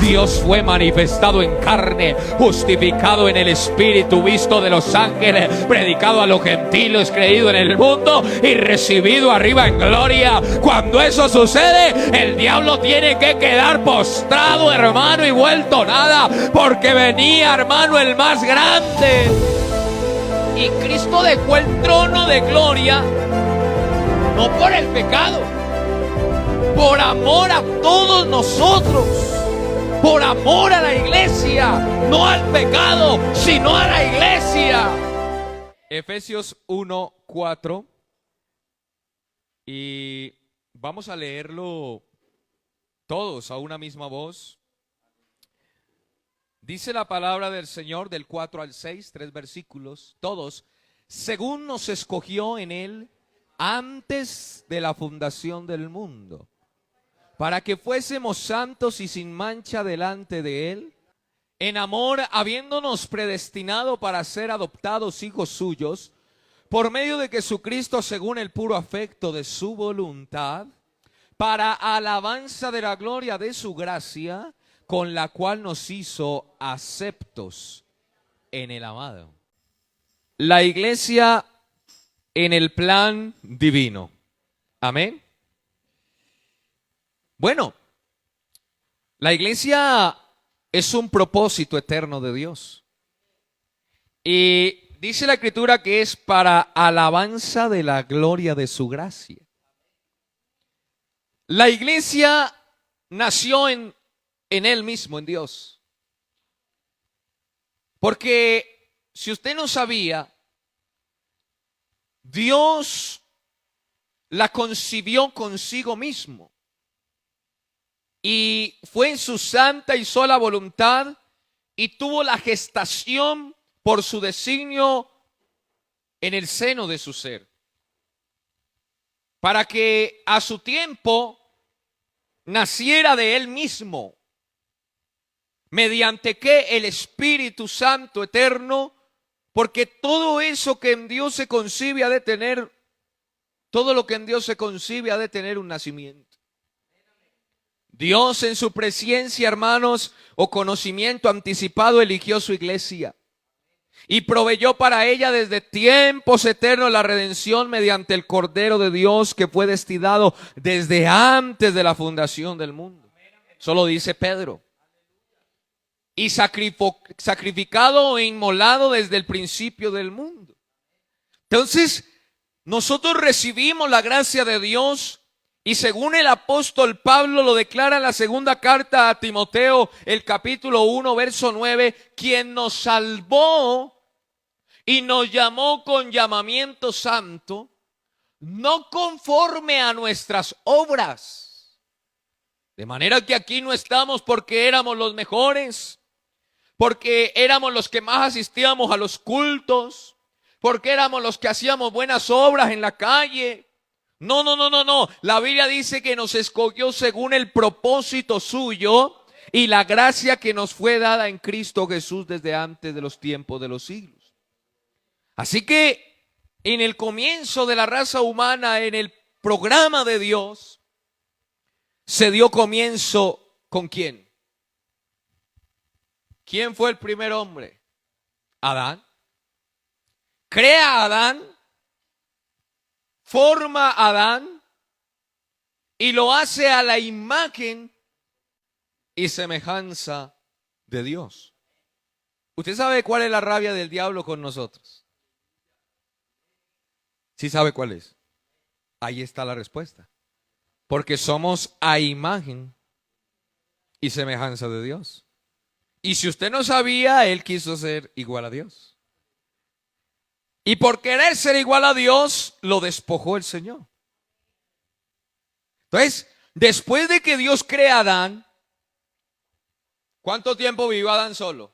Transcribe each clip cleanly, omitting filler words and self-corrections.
Dios fue manifestado en carne, justificado en el Espíritu, visto de los ángeles, predicado a los gentiles, creído en el mundo y recibido arriba en gloria. Cuando eso sucede, el diablo tiene que quedar postrado, hermano, y vuelto nada, porque venía, hermano, el más grande. Y Cristo dejó el trono de gloria, no por el pecado, por amor a todos nosotros, por amor a la iglesia, no al pecado, sino a la iglesia. Efesios 1:4, y vamos a leerlo todos a una misma voz. Dice la palabra del Señor del 4 al 6, 3 versículos, todos: según nos escogió en Él antes de la fundación del mundo, para que fuésemos santos y sin mancha delante de Él, en amor, habiéndonos predestinado para ser adoptados hijos suyos, por medio de Jesucristo, según el puro afecto de su voluntad, para alabanza de la gloria de su gracia, con la cual nos hizo aceptos en el amado. La iglesia en el plan divino. Amén. Bueno, la iglesia es un propósito eterno de Dios. Y dice la Escritura que es para alabanza de la gloria de su gracia. La iglesia nació en Él mismo, en Dios. Porque si usted no sabía, Dios la concibió consigo mismo. Y fue en su santa y sola voluntad, y tuvo la gestación por su designio en el seno de su ser, para que a su tiempo naciera de Él mismo, mediante que el Espíritu Santo eterno, porque todo eso que en Dios se concibe ha de tener, todo lo que en Dios se concibe ha de tener un nacimiento. Dios en su presencia, hermanos, o conocimiento anticipado, eligió su iglesia y proveyó para ella desde tiempos eternos la redención mediante el Cordero de Dios, que fue destinado desde antes de la fundación del mundo. Eso lo dice Pedro. Y sacrificado e inmolado desde el principio del mundo. Entonces, nosotros recibimos la gracia de Dios. Y según el apóstol Pablo lo declara en la segunda carta a Timoteo, el capítulo 1, verso 9, quien nos salvó y nos llamó con llamamiento santo, no conforme a nuestras obras. De manera que aquí no estamos porque éramos los mejores, porque éramos los que más asistíamos a los cultos, porque éramos los que hacíamos buenas obras en la calle. No. La Biblia dice que nos escogió según el propósito suyo y la gracia que nos fue dada en Cristo Jesús desde antes de los tiempos de los siglos. Así que en el comienzo de la raza humana, en el programa de Dios, se dio comienzo ¿con quién? ¿Quién fue el primer hombre? Adán. Crea a Adán. Forma a Adán y lo hace a la imagen y semejanza de Dios. ¿Usted sabe cuál es la rabia del diablo con nosotros? ¿Sí sabe cuál es? Ahí está la respuesta. Porque somos a imagen y semejanza de Dios. Y si usted no sabía, él quiso ser igual a Dios. Y por querer ser igual a Dios, lo despojó el Señor. Entonces, después de que Dios crea a Adán, ¿cuánto tiempo vivió Adán solo?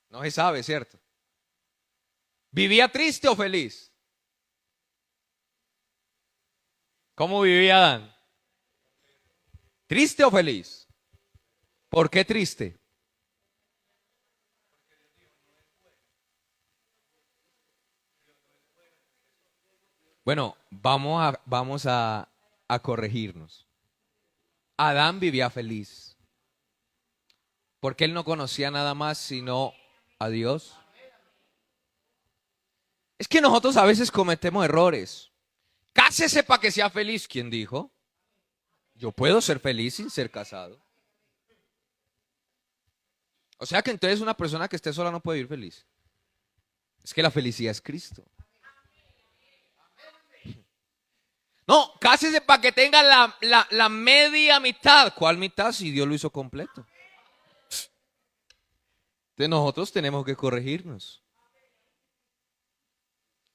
No se sabe, ¿cierto? ¿Vivía triste o feliz? ¿Cómo vivía Adán? ¿Triste o feliz? ¿Por qué triste? Bueno, vamos a corregirnos. Adán vivía feliz, porque él no conocía nada más sino a Dios. Es que nosotros a veces cometemos errores. Cásese para que sea feliz. ¿Quién dijo? Yo puedo ser feliz sin ser casado. O sea que entonces una persona que esté sola no puede vivir feliz. Es que la felicidad es Cristo. No, cásese para que tenga la media mitad. ¿Cuál mitad? Si Dios lo hizo completo. Entonces nosotros tenemos que corregirnos.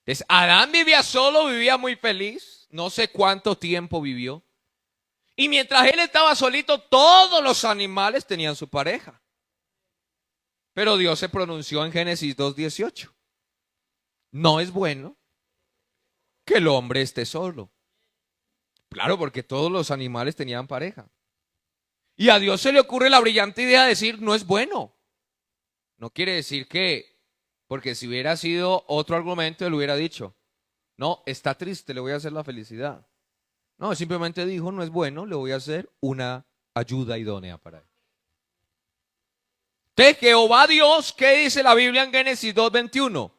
Entonces, Adán vivía solo, vivía muy feliz. No sé cuánto tiempo vivió. Y mientras él estaba solito, todos los animales tenían su pareja. Pero Dios se pronunció en Génesis 2:18. No es bueno que el hombre esté solo. Claro, porque todos los animales tenían pareja. Y a Dios se le ocurre la brillante idea de decir, no es bueno. No quiere decir que, porque si hubiera sido otro argumento, él hubiera dicho, no, está triste, le voy a hacer la felicidad. No, simplemente dijo, no es bueno, le voy a hacer una ayuda idónea para él. Entonces, Jehová Dios, ¿qué dice la Biblia en Génesis 2:21?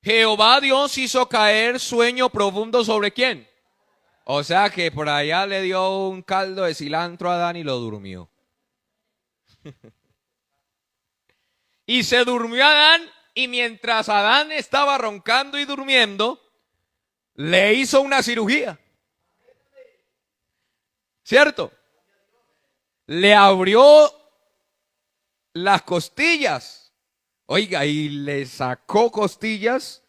Jehová Dios hizo caer sueño profundo ¿sobre quién? O sea que por allá le dio un caldo de cilantro a Adán y lo durmió. Y se durmió Adán, y mientras Adán estaba roncando y durmiendo, le hizo una cirugía. ¿Cierto? Le abrió las costillas. Oiga, y le sacó costillas,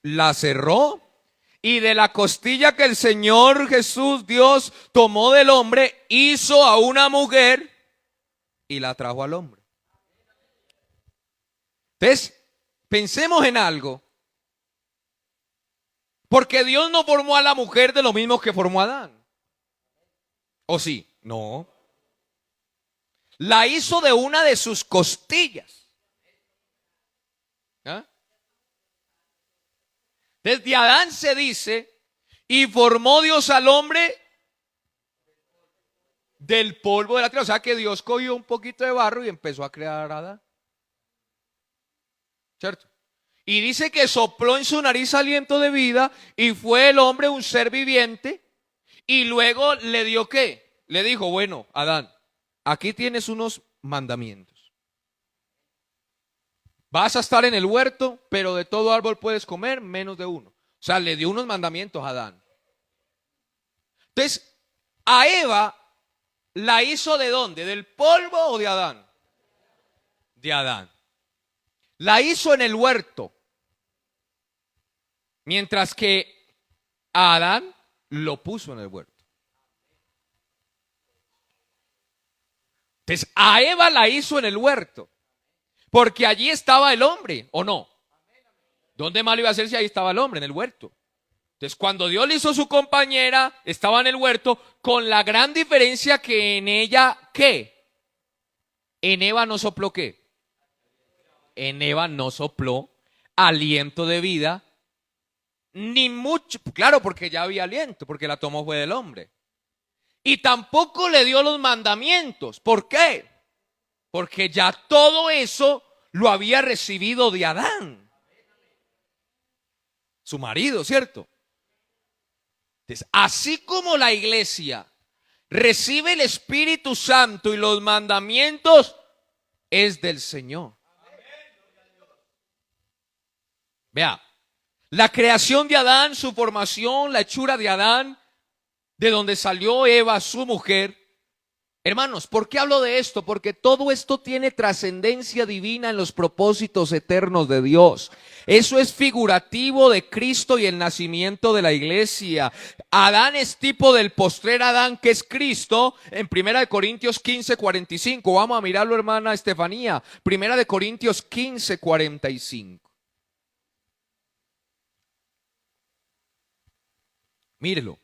la cerró, y de la costilla que el Señor Jesús, Dios, tomó del hombre, hizo a una mujer y la trajo al hombre. Entonces, pensemos en algo. Porque Dios no formó a la mujer de lo mismo que formó a Adán. ¿O sí? No. La hizo de una de sus costillas. ¿Ah? Desde Adán se dice, y formó Dios al hombre del polvo de la tierra. O sea que Dios cogió un poquito de barro y empezó a crear a Adán. ¿Cierto? Y dice que sopló en su nariz aliento de vida y fue el hombre un ser viviente. Y luego le dio ¿qué? Le dijo, bueno, Adán, aquí tienes unos mandamientos. Vas a estar en el huerto, pero de todo árbol puedes comer, menos de uno. O sea, le dio unos mandamientos a Adán. Entonces, a Eva la hizo ¿de dónde? ¿Del polvo o de Adán? De Adán. La hizo en el huerto. Mientras que a Adán lo puso en el huerto. Entonces, a Eva la hizo en el huerto. Porque allí estaba el hombre, ¿o no? ¿Dónde más lo iba a hacer si ahí estaba el hombre, en el huerto? Entonces, cuando Dios le hizo su compañera, estaba en el huerto, con la gran diferencia que en ella, ¿qué? En Eva no sopló ¿qué? En Eva no sopló aliento de vida, ni mucho, claro, porque ya había aliento, porque la tomó fue del hombre. Y tampoco le dio los mandamientos. ¿Por qué? Porque ya todo eso lo había recibido de Adán, su marido, ¿cierto? Entonces, así como la iglesia recibe el Espíritu Santo y los mandamientos, es del Señor. Vea, la creación de Adán, su formación, la hechura de Adán, de donde salió Eva, su mujer. Hermanos, ¿por qué hablo de esto? Porque todo esto tiene trascendencia divina en los propósitos eternos de Dios. Eso es figurativo de Cristo y el nacimiento de la iglesia. Adán es tipo del postrer Adán, que es Cristo, en 1 Corintios 15:45. Vamos a mirarlo, hermana Estefanía. 1 Corintios 15:45. Mírelo.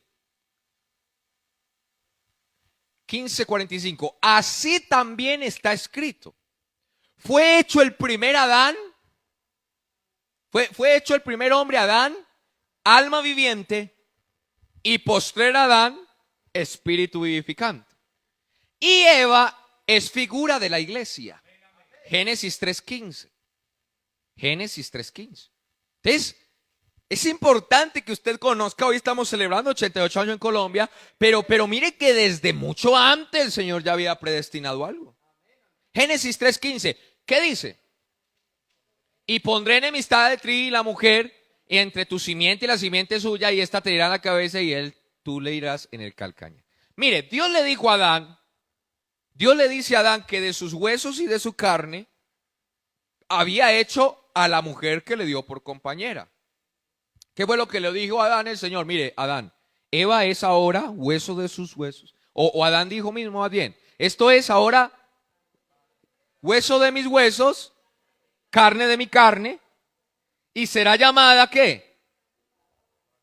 15:45. Así también está escrito. Fue hecho el primer Adán. Fue hecho el primer hombre Adán, alma viviente, y postrer Adán, espíritu vivificante. Y Eva es figura de la iglesia. Génesis 3:15. Génesis 3:15. Entonces, es importante que usted conozca, hoy estamos celebrando 88 años en Colombia, pero mire que desde mucho antes el Señor ya había predestinado algo. Génesis 3:15, ¿qué dice? Y pondré enemistad entre ti y la mujer, y entre tu simiente y la simiente suya, y ésta te irá en la cabeza y tú le irás en el calcañar. Mire, Dios le dijo a Adán, Dios le dice a Adán que de sus huesos y de su carne había hecho a la mujer que le dio por compañera. ¿Qué fue lo que le dijo a Adán el Señor? Mire, Adán, Eva es ahora hueso de sus huesos. O Adán dijo mismo más bien, esto es ahora hueso de mis huesos, carne de mi carne, y será llamada, ¿qué?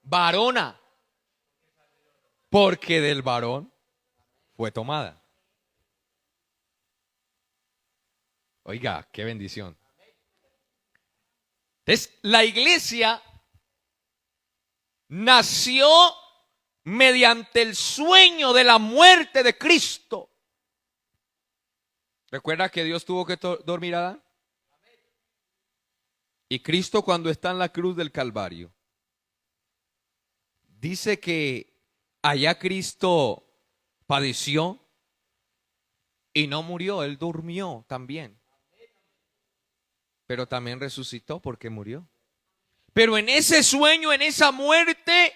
Varona, porque del varón fue tomada. Oiga, qué bendición. Entonces, la iglesia nació mediante el sueño de la muerte de Cristo. ¿Recuerda que Dios tuvo que dormir a Adán? Y Cristo, cuando está en la cruz del Calvario, dice que allá Cristo padeció y no murió, Él durmió también. Pero también resucitó porque murió. Pero en ese sueño, en esa muerte,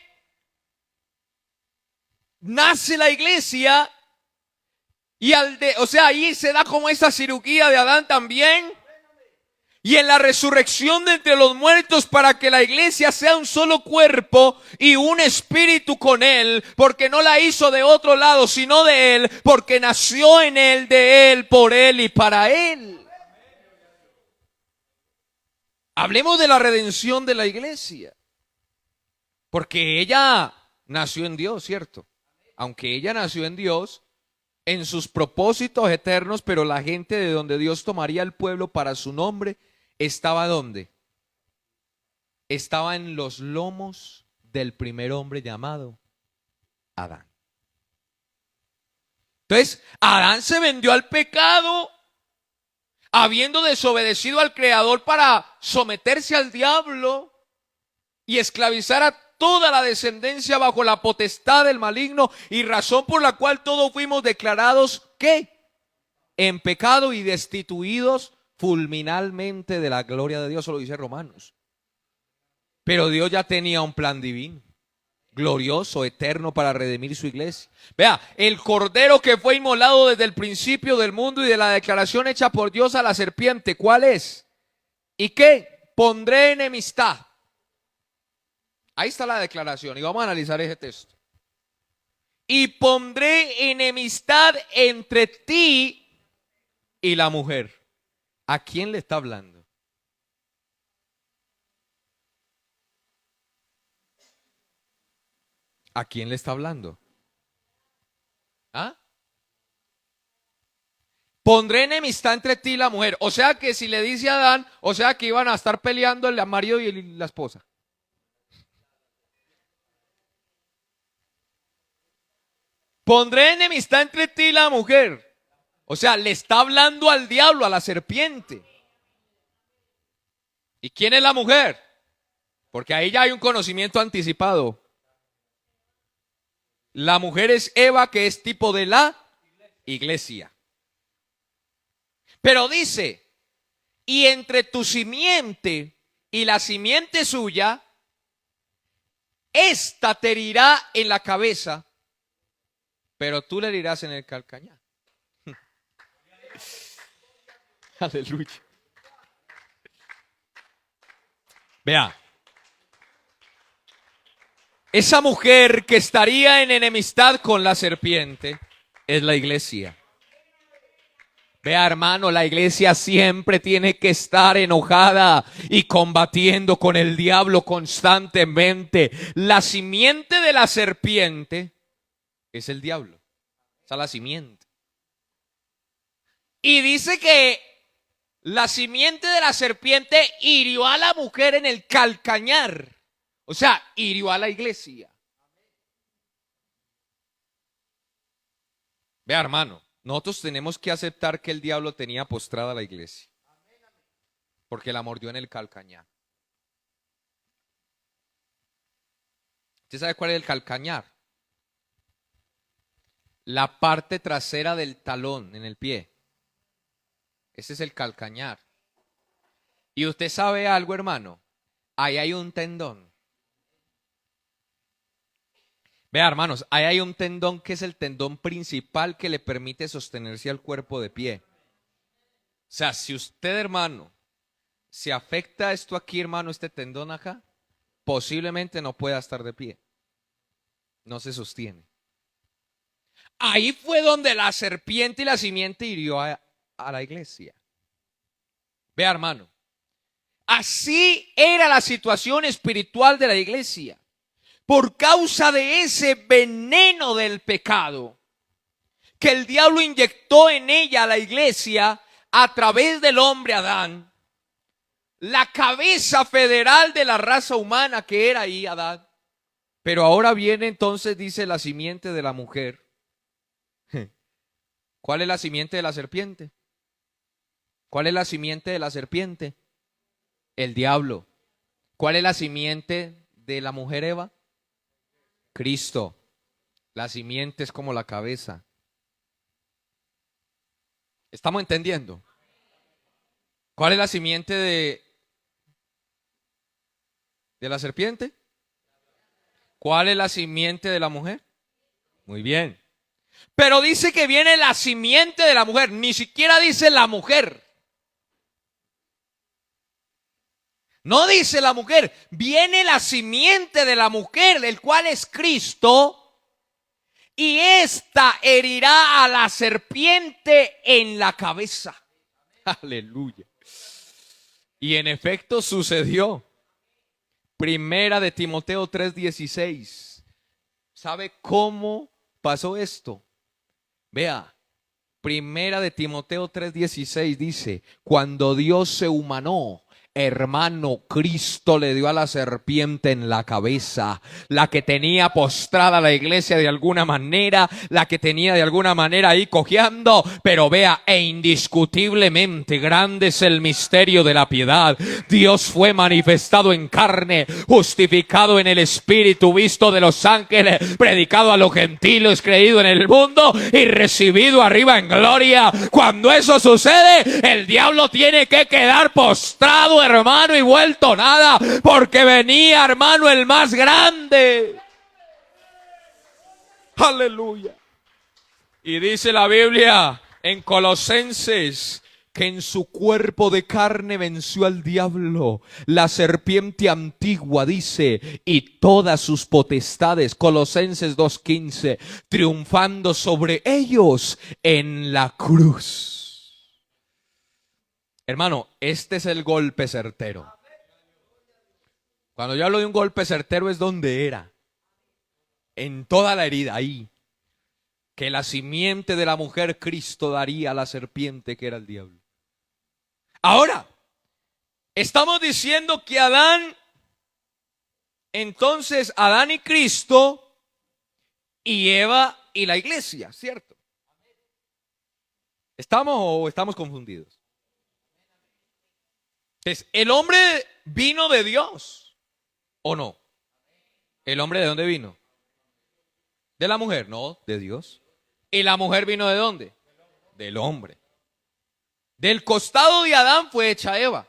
nace la iglesia. Y ahí se da como esa cirugía de Adán también. Y en la resurrección de entre los muertos, para que la iglesia sea un solo cuerpo y un espíritu con él, porque no la hizo de otro lado, sino de él, porque nació en él, de él, por él y para él. Hablemos de la redención de la iglesia, porque ella nació en Dios, ¿cierto? Aunque ella nació en Dios, en sus propósitos eternos, pero la gente de donde Dios tomaría el pueblo para su nombre, ¿estaba dónde? Estaba en los lomos del primer hombre llamado Adán. Entonces, Adán se vendió al pecado, habiendo desobedecido al Creador para someterse al diablo y esclavizar a toda la descendencia bajo la potestad del maligno, y razón por la cual todos fuimos declarados, ¿qué? En pecado y destituidos fulminalmente de la gloria de Dios, eso lo dice Romanos. Pero Dios ya tenía un plan divino, glorioso, eterno, para redimir su iglesia. Vea, el cordero que fue inmolado desde el principio del mundo y de la declaración hecha por Dios a la serpiente, ¿cuál es? ¿Y qué? Pondré enemistad. Ahí está la declaración y vamos a analizar ese texto. Y pondré enemistad entre ti y la mujer. ¿A quién le está hablando? ¿A quién le está hablando? ¿Ah? Pondré enemistad entre ti y la mujer. O sea que si le dice a Adán, o sea que iban a estar peleando el marido y la esposa. Pondré enemistad entre ti y la mujer. O sea, le está hablando al diablo, a la serpiente. ¿Y quién es la mujer? Porque ahí ya hay un conocimiento anticipado. La mujer es Eva, que es tipo de la iglesia. Pero dice, y entre tu simiente y la simiente suya, esta te herirá en la cabeza, pero tú le herirás en el calcañar. Aleluya. Vea, esa mujer que estaría en enemistad con la serpiente es la iglesia. Vea, hermano, la iglesia siempre tiene que estar enojada y combatiendo con el diablo constantemente. La simiente de la serpiente es el diablo. Esa es la simiente. Y dice que la simiente de la serpiente hirió a la mujer en el calcañar. O sea, hirió a la iglesia. Vea, hermano, Nosotros tenemos que aceptar que el diablo tenía postrada a la iglesia, porque la mordió en el calcañar. ¿Usted sabe cuál es el calcañar? La parte trasera del talón en el pie. Ese es el calcañar. Y usted sabe algo, hermano. Ahí hay un tendón. Vea, hermanos, ahí hay un tendón que es el tendón principal que le permite sostenerse al cuerpo de pie. O sea, si usted, hermano, se afecta esto aquí, hermano, este tendón acá, posiblemente no pueda estar de pie. No se sostiene. Ahí fue donde la serpiente y la simiente hirió a la iglesia. Vea, hermano, así era la situación espiritual de la iglesia. Por causa de ese veneno del pecado que el diablo inyectó en ella, a la iglesia, a través del hombre Adán, la cabeza federal de la raza humana que era ahí Adán. Pero ahora viene entonces, dice, la simiente de la mujer. ¿Cuál es la simiente de la serpiente? ¿Cuál es la simiente de la serpiente? El diablo. ¿Cuál es la simiente de la mujer Eva? Cristo. La simiente es como la cabeza. ¿Estamos entendiendo? ¿Cuál es la simiente de la serpiente? ¿Cuál es la simiente de la mujer? Muy bien. Pero dice que viene la simiente de la mujer, ni siquiera dice la mujer. No dice la mujer, viene la simiente de la mujer, el cual es Cristo, y ésta herirá a la serpiente en la cabeza. Aleluya. Y en efecto sucedió. Primera de Timoteo 3:16. ¿Sabe cómo pasó esto? Vea, Primera de Timoteo 3:16 dice, cuando Dios se humanó, hermano, Cristo le dio a la serpiente en la cabeza, la que tenía postrada la iglesia de alguna manera, la que tenía de alguna manera ahí cojeando, pero vea, e indiscutiblemente grande es el misterio de la piedad. Dios fue manifestado en carne, justificado en el Espíritu, visto de los ángeles, predicado a los gentiles, creído en el mundo y recibido arriba en gloria. Cuando eso sucede, el diablo tiene que quedar postrado, hermano, y vuelto nada, porque venía, hermano, el más grande. Aleluya. Y dice la Biblia en Colosenses que en su cuerpo de carne venció al diablo, la serpiente antigua, dice, y todas sus potestades, Colosenses 2:15, triunfando sobre ellos en la cruz. Hermano, este es el golpe certero. Cuando yo hablo de un golpe certero es donde era. En toda la herida, ahí. Que la simiente de la mujer Cristo daría a la serpiente que era el diablo. Ahora, estamos diciendo que Adán, entonces Adán y Cristo, y Eva y la iglesia, ¿cierto? ¿Estamos o estamos confundidos? Entonces, ¿el hombre vino de Dios o no? ¿El hombre de dónde vino? ¿De la mujer? No, de Dios. ¿Y la mujer vino de dónde? Del hombre. Del costado de Adán fue hecha Eva.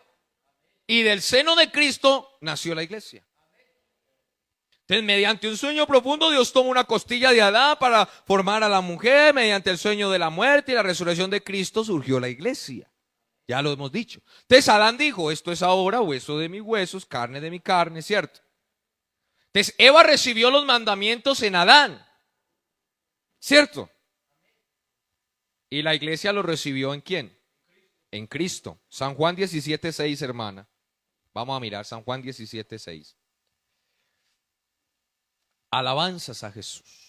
Y del seno de Cristo nació la iglesia. Entonces, mediante un sueño profundo, Dios toma una costilla de Adán para formar a la mujer. Mediante el sueño de la muerte y la resurrección de Cristo surgió la iglesia. Ya lo hemos dicho. Entonces Adán dijo, esto es ahora hueso de mis huesos, carne de mi carne, ¿cierto? Entonces Eva recibió los mandamientos en Adán, ¿cierto? Y la iglesia los recibió ¿en quién? En Cristo. San Juan 17:6, hermana. Vamos a mirar San Juan 17:6. Alabanzas a Jesús.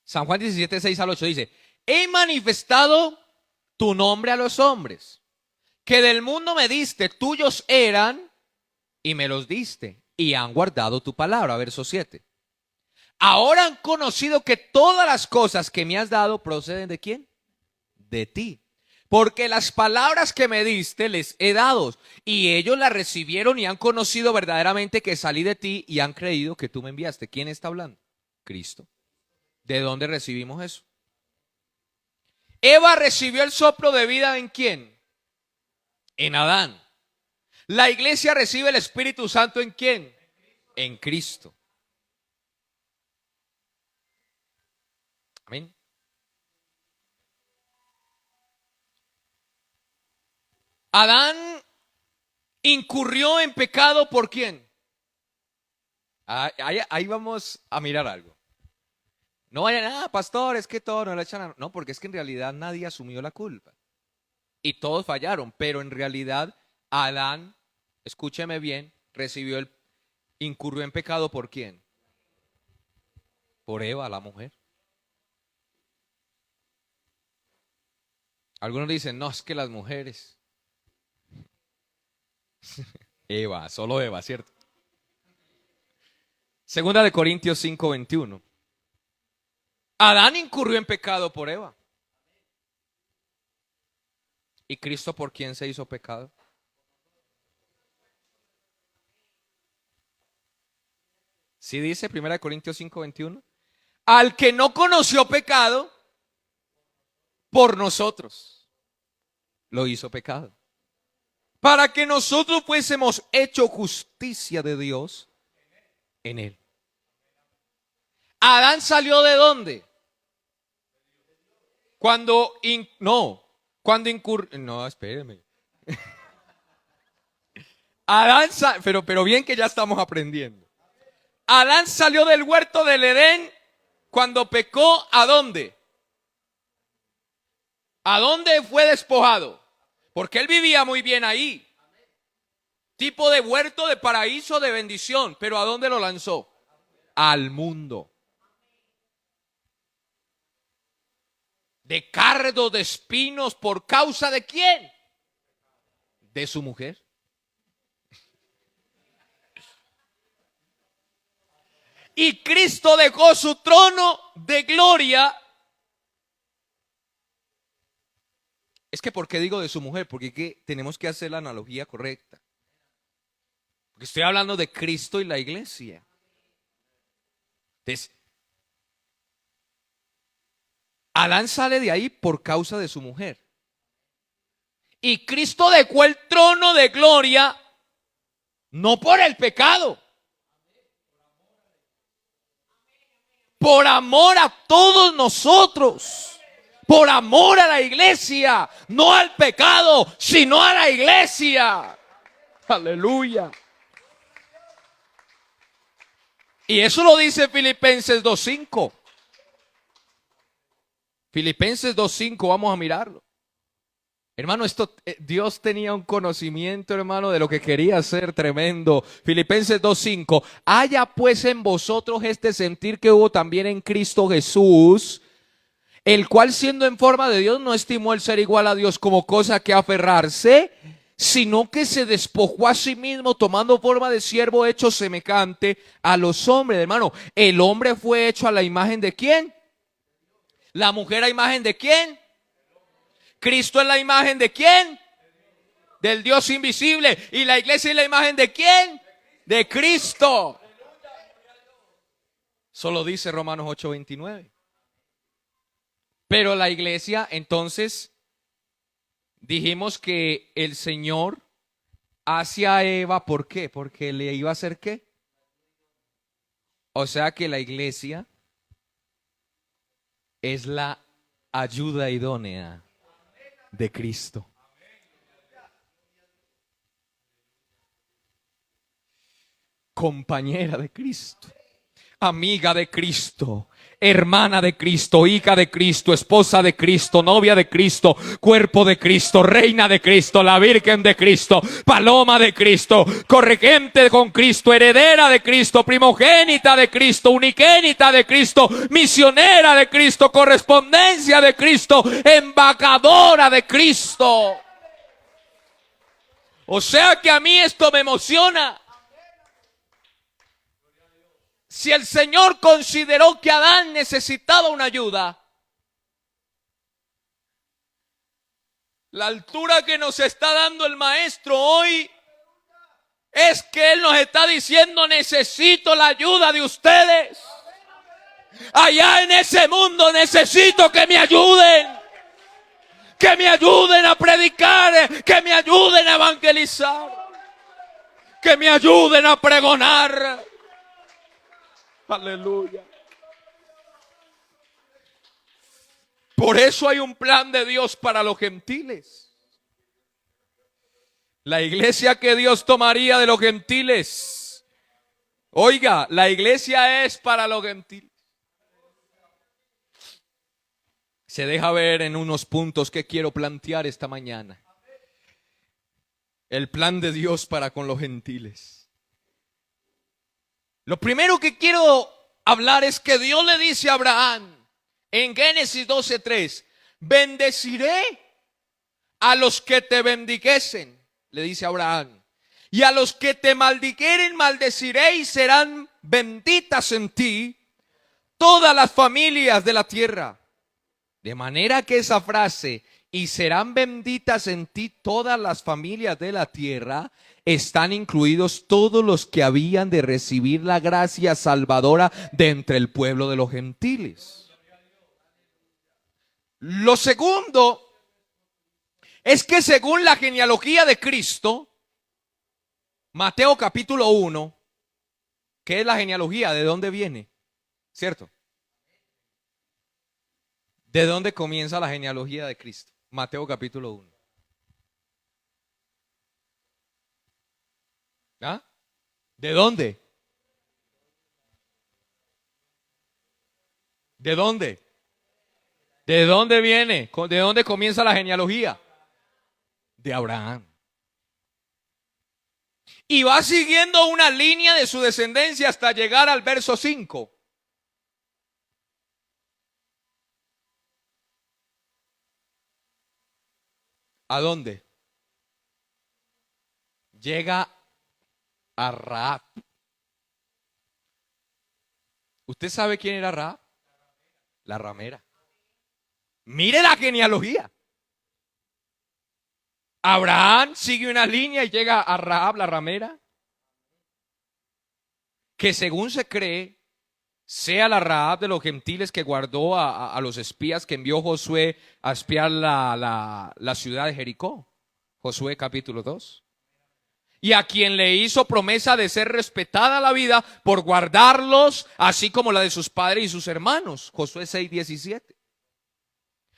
San Juan 17:6 al 8 dice, he manifestado tu nombre a los hombres, que del mundo me diste, tuyos eran y me los diste, y han guardado tu palabra. Verso 7. Ahora han conocido que todas las cosas que me has dado proceden ¿de quién? De ti. Porque las palabras que me diste les he dado, y ellos las recibieron y han conocido verdaderamente que salí de ti y han creído que tú me enviaste. ¿Quién está hablando? Cristo. ¿De dónde recibimos eso? Eva recibió el soplo de vida ¿en quién? En Adán. La iglesia recibe el Espíritu Santo ¿en quién? En Cristo. Amén. Adán incurrió en pecado ¿por quién? Ahí vamos a mirar algo. No vayan, pastor, es que todo no le echan a... No, porque es que en realidad nadie asumió la culpa. Y todos fallaron, pero en realidad Adán, escúcheme bien, incurrió en pecado ¿por quién? Por Eva, la mujer. Algunos dicen, no, es que las mujeres. Eva, solo Eva, ¿cierto? Segunda de Corintios 5:21. Adán incurrió en pecado por Eva. ¿Y Cristo por quién se hizo pecado? ¿Sí dice 1 Corintios 5:21? Al que no conoció pecado, por nosotros lo hizo pecado. Para que nosotros fuésemos hecho justicia de Dios en él. Adán salió ¿de dónde? No, espéreme. Pero bien que ya estamos aprendiendo. Adán salió del huerto del Edén cuando pecó, ¿a dónde? ¿A dónde fue despojado? Porque él vivía muy bien ahí. Tipo de huerto, de paraíso, de bendición. Pero ¿a dónde lo lanzó? Al mundo. De cardos, de espinos, ¿por causa de quién? De su mujer. Y Cristo dejó su trono de gloria. Es que ¿por qué digo de su mujer? Porque tenemos que hacer la analogía correcta. Porque estoy hablando de Cristo y la iglesia. Entonces, Adán sale de ahí por causa de su mujer. Y Cristo dejó el trono de gloria no por el pecado. Por amor a todos nosotros. Por amor a la iglesia. No al pecado, sino a la iglesia. Aleluya. Y eso lo dice Filipenses 2:5. Filipenses 2:5, vamos a mirarlo. Hermano, Dios tenía un conocimiento, hermano, de lo que quería hacer tremendo. Filipenses 2:5. Haya pues en vosotros este sentir que hubo también en Cristo Jesús, el cual siendo en forma de Dios no estimó el ser igual a Dios como cosa que aferrarse, sino que se despojó a sí mismo tomando forma de siervo hecho semejante a los hombres. Hermano, el hombre fue hecho a la imagen ¿de quién? La mujer a imagen ¿de quién? Cristo es la imagen ¿de quién? Del Dios invisible. ¿Y la iglesia es la imagen de quién? De Cristo. Solo dice Romanos 8:29. Pero la iglesia, entonces, dijimos que el Señor hacia Eva, ¿por qué? Porque le iba a hacer ¿qué? O sea que la iglesia es la ayuda idónea de Cristo. Compañera de Cristo, amiga de Cristo, hermana de Cristo, hija de Cristo, esposa de Cristo, novia de Cristo, cuerpo de Cristo, reina de Cristo, la Virgen de Cristo, paloma de Cristo, corregente con Cristo, heredera de Cristo, primogénita de Cristo, unigénita de Cristo, misionera de Cristo, correspondencia de Cristo, embajadora de Cristo. O sea que a mí esto me emociona. Si el Señor consideró que Adán necesitaba una ayuda, la altura que nos está dando el maestro hoy es que Él nos está diciendo: necesito la ayuda de ustedes. Allá en ese mundo necesito que me ayuden. Que me ayuden a predicar, que me ayuden a evangelizar, que me ayuden a pregonar. Aleluya. Por eso hay un plan de Dios para los gentiles. La iglesia que Dios tomaría de los gentiles. Oiga, la iglesia es para los gentiles. Se deja ver en unos puntos que quiero plantear esta mañana. El plan de Dios para con los gentiles. Lo primero que quiero hablar es que Dios le dice a Abraham en Génesis 12:3: bendeciré a los que te bendijesen, le dice a Abraham, y a los que te maldijeren maldeciré, y serán benditas en ti todas las familias de la tierra. De manera que esa frase, y serán benditas en ti todas las familias de la tierra, están incluidos todos los que habían de recibir la gracia salvadora de entre el pueblo de los gentiles. Lo segundo es que según la genealogía de Cristo, Mateo capítulo 1, ¿qué es la genealogía? ¿De dónde viene? ¿Cierto? ¿De dónde comienza la genealogía de Cristo? Mateo capítulo 1. ¿Ah? ¿De dónde? ¿De dónde? ¿De dónde viene? ¿De dónde comienza la genealogía? De Abraham. Y va siguiendo una línea de su descendencia hasta llegar al verso 5. ¿A dónde? Llega a Rahab. ¿Usted sabe quién era Rahab? La ramera. Mire la genealogía. Abraham sigue una línea y llega a Rahab, la ramera, que según se cree sea la Rahab de los gentiles que guardó a los espías que envió Josué a espiar la ciudad de Jericó. Josué capítulo 2. Y a quien le hizo promesa de ser respetada la vida por guardarlos, así como la de sus padres y sus hermanos. Josué 6:17.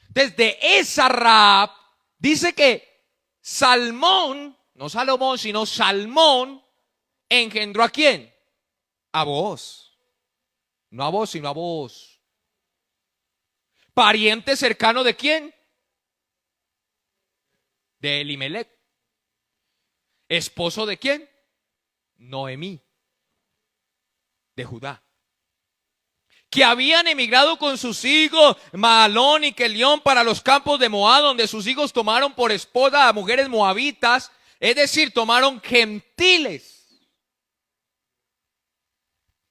Desde esa Rahab dice que Salmón, no Salomón, sino Salmón, engendró ¿a quién? A Booz. No a vos, sino a vos. Pariente cercano ¿de quién? De Elimelech. ¿Esposo de quién? Noemí, de Judá. Que habían emigrado con sus hijos Mahalón y Kelión para los campos de Moab, donde sus hijos tomaron por esposa a mujeres moabitas, es decir, tomaron gentiles.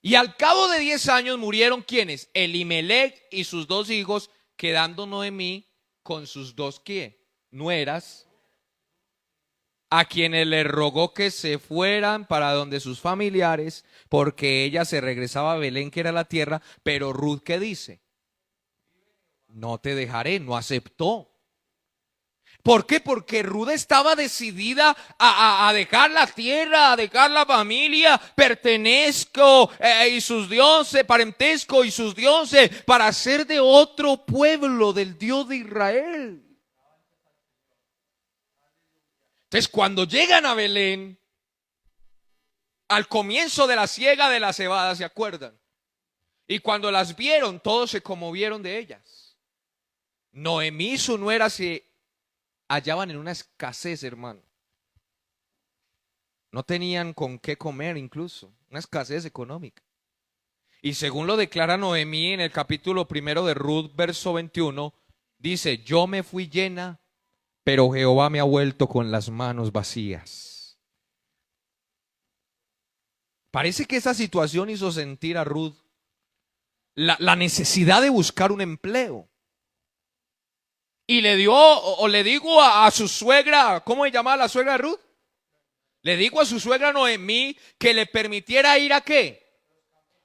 Y al cabo de 10 años murieron ¿quiénes? Elimelech y sus 2 hijos, quedando Noemí con sus 2 ¿qué? Nueras, a quienes le rogó que se fueran para donde sus familiares, porque ella se regresaba a Belén, que era la tierra. Pero Ruth, ¿qué dice? No te dejaré, no aceptó. ¿Por qué? Porque Ruth estaba decidida a dejar la tierra, a dejar la familia, pertenezco y sus dioses, parentesco y sus dioses, para ser de otro pueblo, del Dios de Israel. Entonces, cuando llegan a Belén, al comienzo de la siega de la cebada, ¿se acuerdan? Y cuando las vieron, todos se conmovieron de ellas. Noemí y su nuera se hallaban en una escasez, hermano. No tenían con qué comer incluso, una escasez económica. Y según lo declara Noemí en el capítulo 1 de Ruth, verso 21, dice: yo me fui llena, pero Jehová me ha vuelto con las manos vacías. Parece que esa situación hizo sentir a Ruth la necesidad de buscar un empleo. Y le dio, o le digo a su suegra, ¿cómo se llamaba la suegra de Ruth? Le digo a su suegra Noemí que le permitiera ir ¿a qué?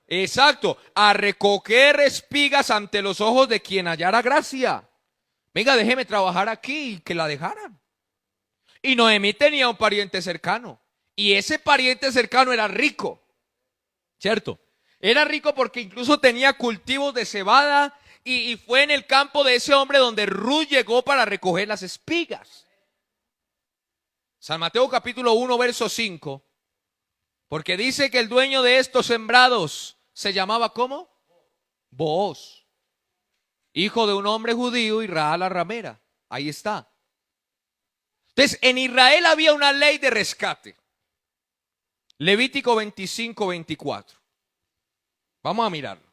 Exacto, a recoger espigas ante los ojos de quien hallara gracia. Venga, déjeme trabajar aquí y que la dejaran. Y Noemí tenía un pariente cercano. Y ese pariente cercano era rico. ¿Cierto? Era rico porque incluso tenía cultivos de cebada y fue en el campo de ese hombre donde Ruth llegó para recoger las espigas. San Mateo capítulo 1 verso 5. Porque dice que el dueño de estos sembrados se llamaba ¿cómo? Booz, hijo de un hombre judío y Rahab la ramera. Ahí está. Entonces, en Israel había una ley de rescate. Levítico 25-24. Vamos a mirarlo.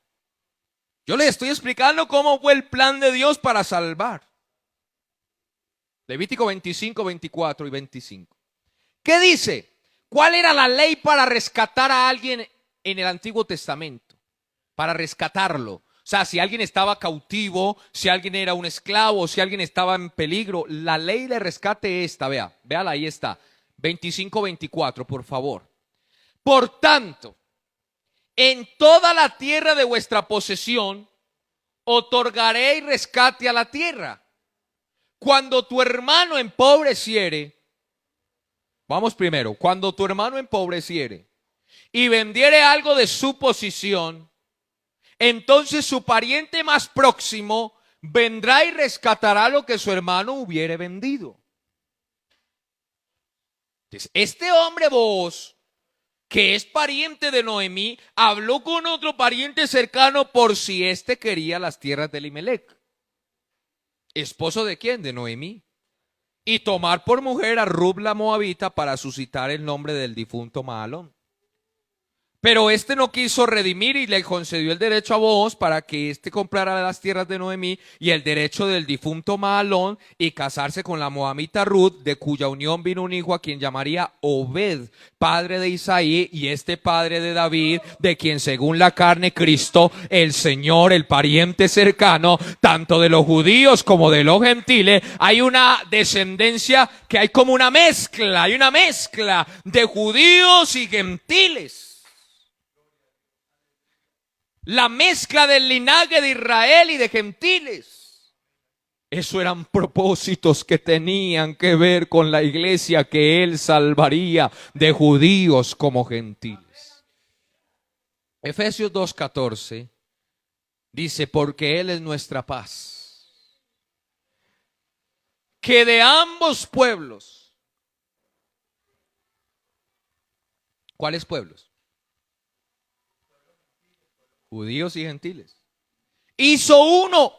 Yo les estoy explicando cómo fue el plan de Dios para salvar. Levítico 25, 24 y 25. ¿Qué dice? ¿Cuál era la ley para rescatar a alguien en el Antiguo Testamento? Para rescatarlo. O sea, si alguien estaba cautivo, si alguien era un esclavo, si alguien estaba en peligro. La ley de rescate esta, véala, ahí está. 25, 24, por favor. Por tanto, en toda la tierra de vuestra posesión, otorgaré rescate a la tierra. Cuando tu hermano empobreciere, vamos primero, cuando tu hermano empobreciere y vendiere algo de su posición, entonces su pariente más próximo vendrá y rescatará lo que su hermano hubiere vendido. Entonces, este hombre Booz, que es pariente de Noemí, habló con otro pariente cercano por si éste quería las tierras de Elimelec. ¿Esposo de quién? De Noemí. Y tomar por mujer a Ruth la moabita para suscitar el nombre del difunto Mahalón. Pero este no quiso redimir y le concedió el derecho a Booz para que éste comprara las tierras de Noemí y el derecho del difunto Mahalón y casarse con la moabita Ruth, de cuya unión vino un hijo a quien llamaría Obed, padre de Isaí, y este padre de David, de quien según la carne Cristo, el Señor, el pariente cercano, tanto de los judíos como de los gentiles. Hay una descendencia que hay como una mezcla, hay una mezcla de judíos y gentiles. La mezcla del linaje de Israel y de gentiles. Eso eran propósitos que tenían que ver con la iglesia que él salvaría de judíos como gentiles. Efesios 2:14 dice, porque él es nuestra paz, que de ambos pueblos. ¿Cuáles pueblos? Judíos y gentiles. Hizo uno,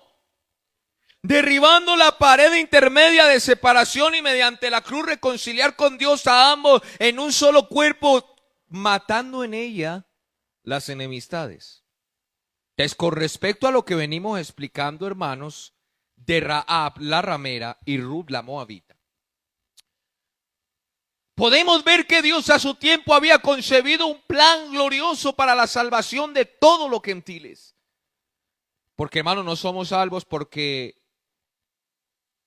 derribando la pared intermedia de separación y mediante la cruz reconciliar con Dios a ambos en un solo cuerpo, matando en ella las enemistades. Es con respecto a lo que venimos explicando, hermanos, de Rahab la ramera y Ruth la moabita. Podemos ver que Dios a su tiempo había concebido un plan glorioso para la salvación de todos los gentiles. Porque, hermano, no somos salvos porque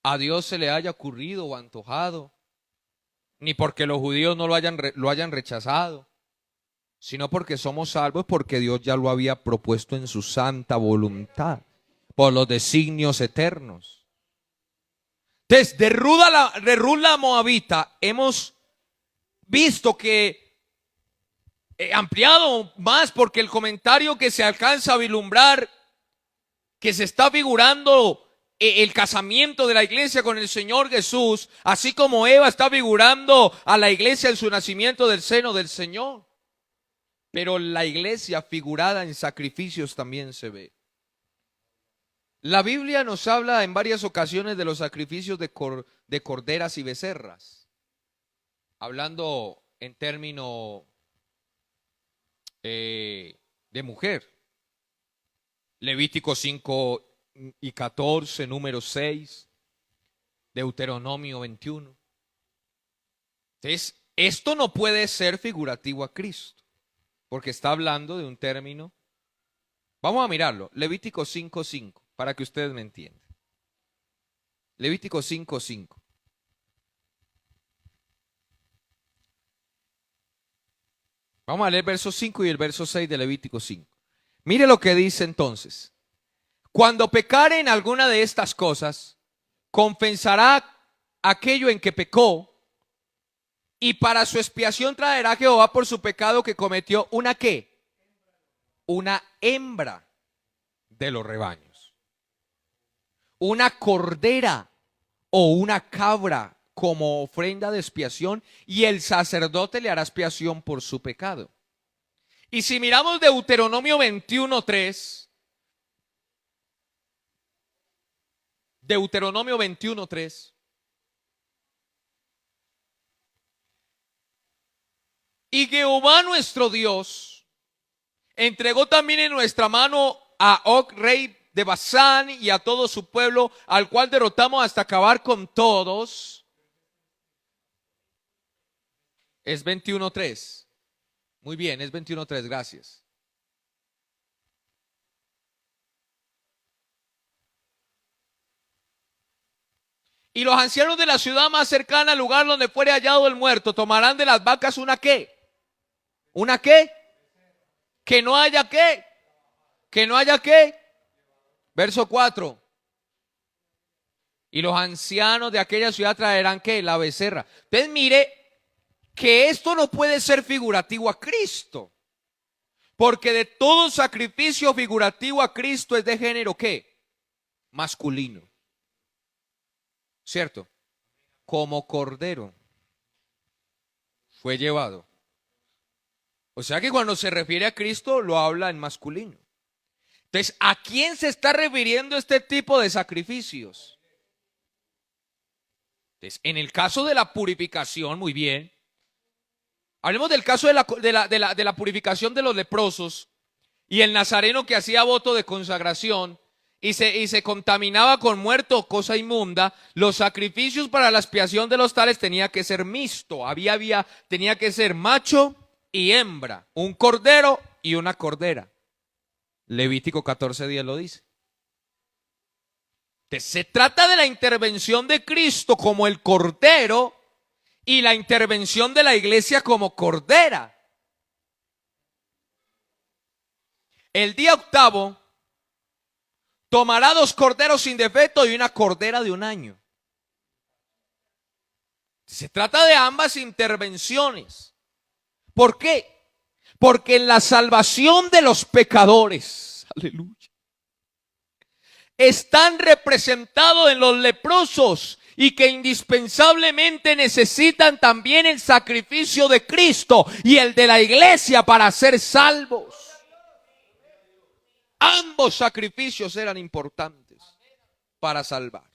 a Dios se le haya ocurrido o antojado, ni porque los judíos no lo hayan rechazado, sino porque somos salvos porque Dios ya lo había propuesto en su santa voluntad, por los designios eternos. Entonces, de Ruth la moabita hemos visto que ampliado más, porque el comentario que se alcanza a vislumbrar, que se está figurando el casamiento de la iglesia con el Señor Jesús, así como Eva está figurando a la iglesia en su nacimiento del seno del Señor. Pero la iglesia figurada en sacrificios también se ve. La Biblia nos habla en varias ocasiones de los sacrificios de corderas y becerras, hablando en términos de mujer. Levítico 5:14, número 6, Deuteronomio 21. Entonces, esto no puede ser figurativo a Cristo. porque está hablando de un término. Vamos a mirarlo. Levítico 5:5, para que ustedes me entiendan. Levítico 5:5. Vamos a leer el verso 5 y el verso 6 de Levítico 5. Mire lo que dice entonces. Cuando pecare en alguna de estas cosas, confesará aquello en que pecó, y para su expiación traerá a Jehová por su pecado que cometió una ¿qué? Una hembra de los rebaños, una cordera o una cabra como ofrenda de expiación, y el sacerdote le hará expiación por su pecado. Y si miramos Deuteronomio 21:3, Deuteronomio 21:3, y Jehová nuestro Dios entregó también en nuestra mano a Og, rey de Basán, y a todo su pueblo, al cual derrotamos hasta acabar con todos. Es 21:3. Muy bien, es 21:3, gracias. Y los ancianos de la ciudad más cercana al lugar donde fuere hallado el muerto tomarán de las vacas una ¿qué? ¿Una qué? Que no haya ¿qué? Que no haya ¿qué? Verso 4. Y los ancianos de aquella ciudad traerán ¿qué? La becerra. Entonces mire que esto no puede ser figurativo a Cristo, porque de todo sacrificio figurativo a Cristo es de género ¿qué? Masculino. ¿Cierto? Como cordero fue llevado. O sea que cuando se refiere a Cristo lo habla en masculino. Entonces, ¿a quién se está refiriendo este tipo de sacrificios? Entonces, en el caso de la purificación, muy bien. Hablemos del caso de la purificación de los leprosos y el nazareno que hacía voto de consagración y se contaminaba con muerto o cosa inmunda. Los sacrificios para la expiación de los tales tenía que ser mixto. Tenía que ser macho y hembra, un cordero y una cordera. Levítico 14:10 lo dice. Entonces, se trata de la intervención de Cristo como el cordero y la intervención de la iglesia como cordera. El día octavo tomará 2 corderos sin defecto y una cordera de 1 año. Se trata de ambas intervenciones. ¿Por qué? Porque en la salvación de los pecadores, aleluya, están representados en los leprosos y que indispensablemente necesitan también el sacrificio de Cristo y el de la iglesia para ser salvos. Ambos sacrificios eran importantes para salvar.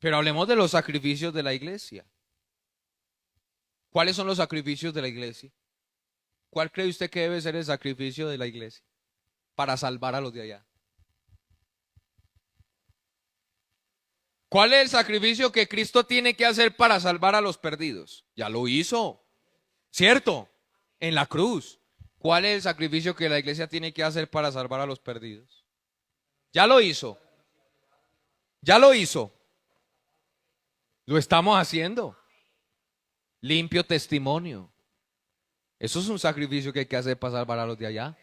Pero hablemos de los sacrificios de la iglesia. ¿Cuáles son los sacrificios de la iglesia? ¿Cuál cree usted que debe ser el sacrificio de la iglesia para salvar a los de allá? ¿Cuál es el sacrificio que Cristo tiene que hacer para salvar a los perdidos? Ya lo hizo, ¿cierto? En la cruz. ¿Cuál es el sacrificio que la iglesia tiene que hacer para salvar a los perdidos? Ya lo hizo. Ya lo hizo. Lo estamos haciendo. Limpio testimonio. Eso es un sacrificio que hay que hacer para salvar a los de allá.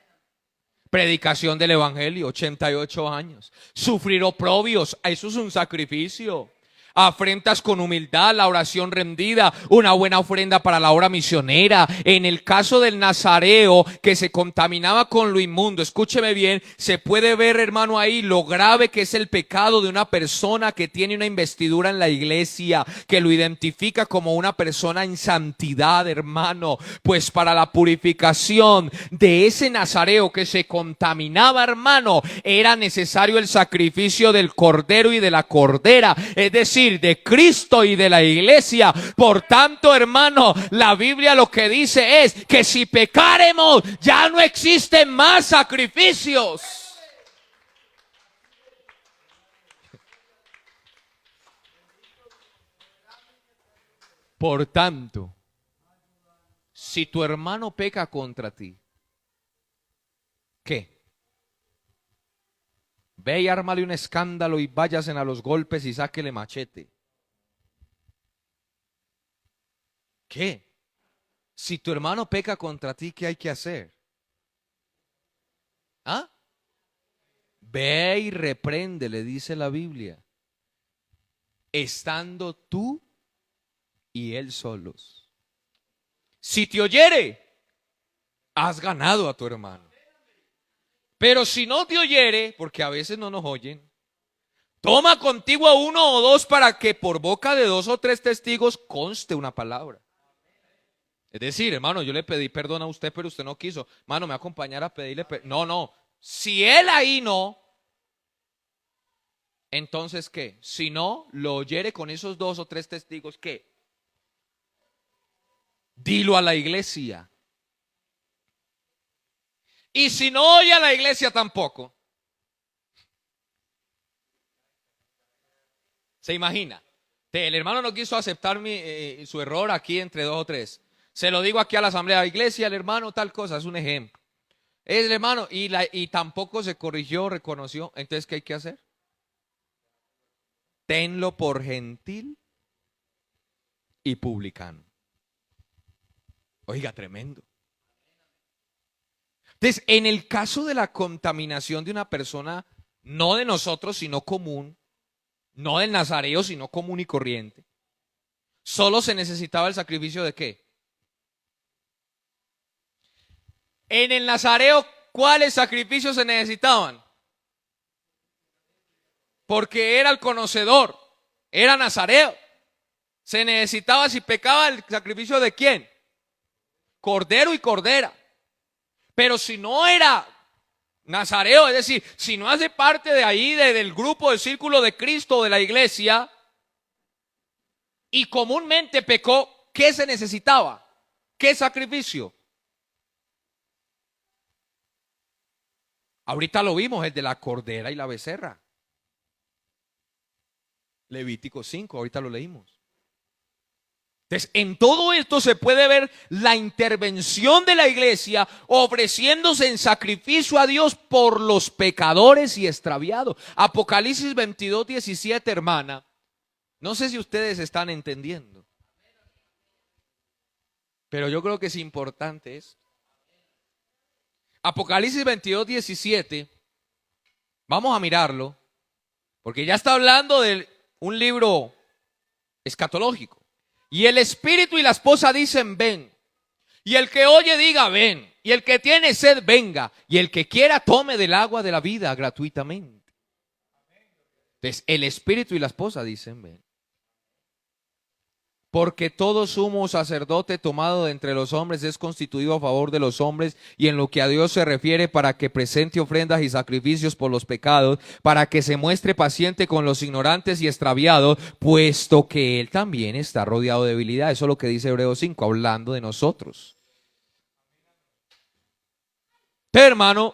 Predicación del evangelio, 88 años. Sufrir oprobios, eso es un sacrificio. Afrentas con humildad, la oración rendida, una buena ofrenda para la obra misionera. En el caso del nazareo que se contaminaba con lo inmundo, escúcheme bien, se puede ver, hermano, ahí lo grave que es el pecado de una persona que tiene una investidura en la iglesia, que lo identifica como una persona en santidad, hermano. Pues para la purificación de ese nazareo que se contaminaba, hermano, era necesario el sacrificio del cordero y de la cordera, es decir, de Cristo y de la iglesia. Por tanto, hermano, la Biblia lo que dice es que si pecáremos, ya no existen más sacrificios. Por tanto, Si tu hermano peca contra ti, ¿qué? Ve y ármale un escándalo y váyasen a los golpes y sáquele machete. ¿Qué? Si tu hermano peca contra ti, ¿qué hay que hacer? ¿Ah? Ve y reprende, le dice la Biblia, estando tú y él solos. Si te oyere, has ganado a tu hermano. Pero si no te oyere, porque a veces no nos oyen, toma contigo a uno o dos para que por boca de dos o tres testigos conste una palabra. Es decir, hermano, yo le pedí perdón a usted, pero usted no quiso. Hermano, me va a acompañar a pedirle perdón. No, no. Si él ahí no, entonces ¿qué? Si no lo oyere con esos dos o tres testigos, ¿qué? Dilo a la iglesia. Y si no oye a la iglesia tampoco. ¿Se imagina? El hermano no quiso aceptar su error aquí entre dos o tres. Se lo digo aquí a la asamblea. Iglesia, el hermano tal cosa, es un ejemplo. Es el hermano y tampoco se corrigió, reconoció. Entonces, ¿qué hay que hacer? Tenlo por gentil y publicano. Oiga, tremendo. Entonces, en el caso de la contaminación de una persona, no de nosotros, sino común, no del nazareo, sino común y corriente, solo se necesitaba el sacrificio de ¿qué? En el nazareo, ¿cuáles sacrificios se necesitaban? Porque era el conocedor, era nazareo. Se necesitaba, si pecaba, el sacrificio de ¿quién? Cordero y cordera. Pero si no era nazareo, es decir, si no hace parte de ahí, del grupo, del círculo de Cristo, de la iglesia, y comúnmente pecó, ¿qué se necesitaba? ¿Qué sacrificio? Ahorita lo vimos, el de la cordera y la becerra. Levítico 5, ahorita lo leímos. Entonces, en todo esto se puede ver la intervención de la iglesia ofreciéndose en sacrificio a Dios por los pecadores y extraviados. Apocalipsis 22, 17, hermana. No sé si ustedes están entendiendo, pero yo creo que es importante esto. Apocalipsis 22, 17. Vamos a mirarlo, porque ya está hablando de un libro escatológico. Y el espíritu y la esposa dicen ven. Y el que oye diga ven. Y el que tiene sed venga. Y el que quiera tome del agua de la vida gratuitamente. Entonces el espíritu y la esposa dicen ven. Porque todo sumo sacerdote tomado de entre los hombres es constituido a favor de los hombres y en lo que a Dios se refiere para que presente ofrendas y sacrificios por los pecados, para que se muestre paciente con los ignorantes y extraviados, puesto que Él también está rodeado de debilidad. Eso es lo que dice Hebreos 5, hablando de nosotros. Pero hermano,